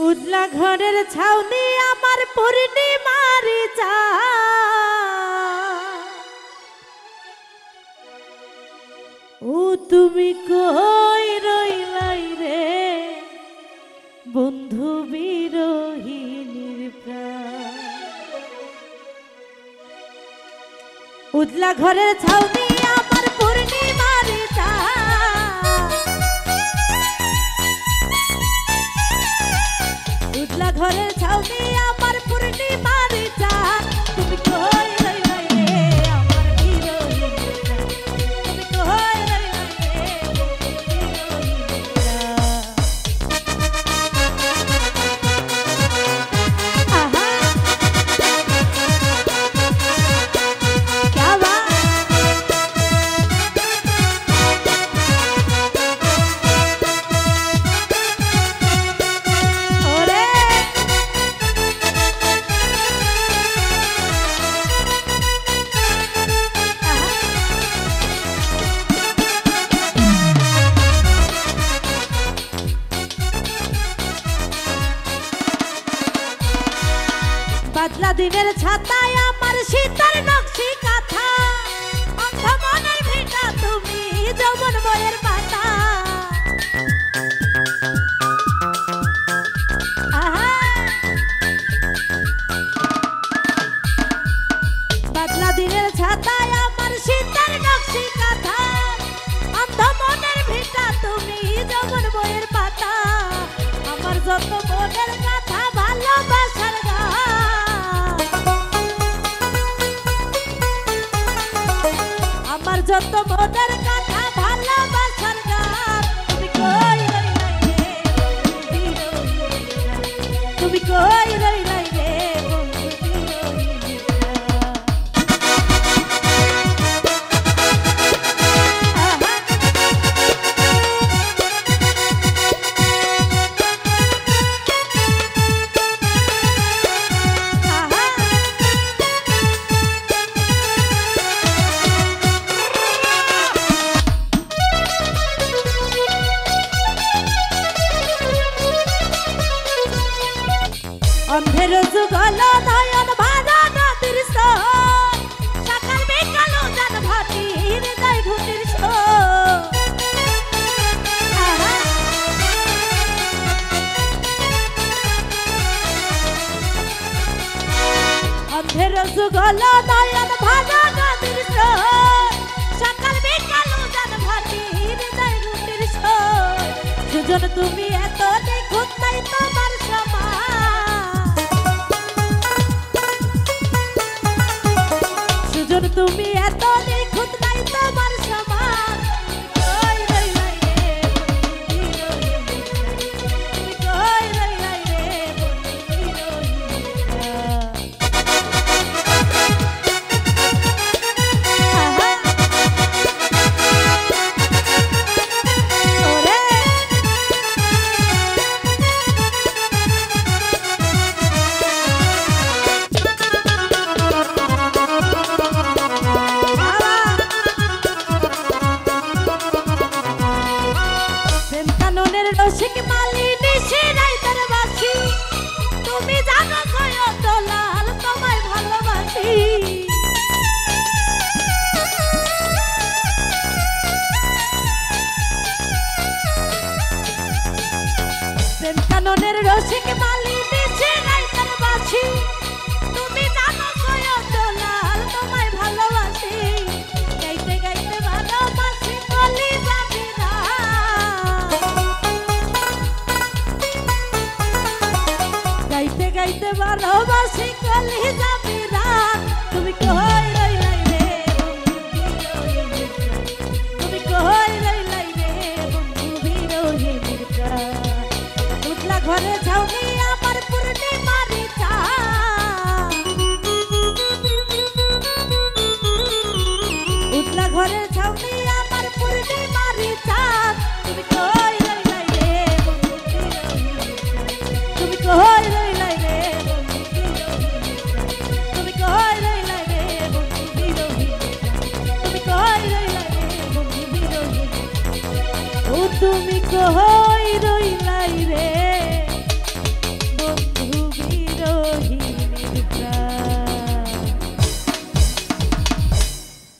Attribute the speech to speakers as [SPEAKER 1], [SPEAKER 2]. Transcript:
[SPEAKER 1] উজলা ঘরের ছাউনি আমার পূর্ণিমার ও তুমি কই রইলাই রে বন্ধু বিরহিনীর প্রাণ। উজলা ঘরের ছাউনি আমার পূর্ণিমার উজলা ঘরের ছাউনি আমার পূর্ণিমার চাঁদ তুমি কই রইলাই রে আমার বিরহিনীর প্রাণ। তুমি কই রইলাই রে বিরহিনীর প্রাণ। আহা क्या बात বাদলা দিনের ছাতায় আমার শীতের নকশি কাঁথা অন্ধ মনের ভিটা তুমি যৌবন বইয়ের পাতা। বাদলা দিনের ছাতায় আমার শীতের নকশি কাঁথা অন্ধ মনের ভিটা তুমি যৌবন বইয়ের পাতা। আমার যত মনের কথা ভালোবাসার আমার যত মনের কথা ভালোবাসার গান তুমি কই রইলাই রে তুমি কই রইলাই রে অন্ধের যুগল নয়ন ভাড়া নদীর সোর সকাল বিকাল জান ভাটি হৃদয় ঘুটির সোর। অন্ধের যুগল নয়ন ভাড়া নদীর সোর সকাল বিকাল জান ভাটি হৃদয় ঘুটির সোর। সুজন তুমি এত নিখুঁত নাই তোমার সমান সুজন তুমি এত নিখুঁত নাই তোমার সমান। কই রইলাই রে তুমি কই রইলাই রে রসিক মালিনী শিরাই তার বাসি তুমি জানো কত লাল তোমায় ভালোবাসি। প্রেম কাননের রসিক মালিনী শিরাই তার বাসি তুমি জানো কত লাল তোমায় ভালোবাসি। গাইতে গাইতে ভালোবাসি বলি যাবি না গাইতে গাইতে ভালোবাসি কলি যাবি রাত তুমি কই রইলাই রে তুমি কই রইলাই রে বন্ধু বিরহিনীর প্রাণ। উজলা ঘরে ছাউনি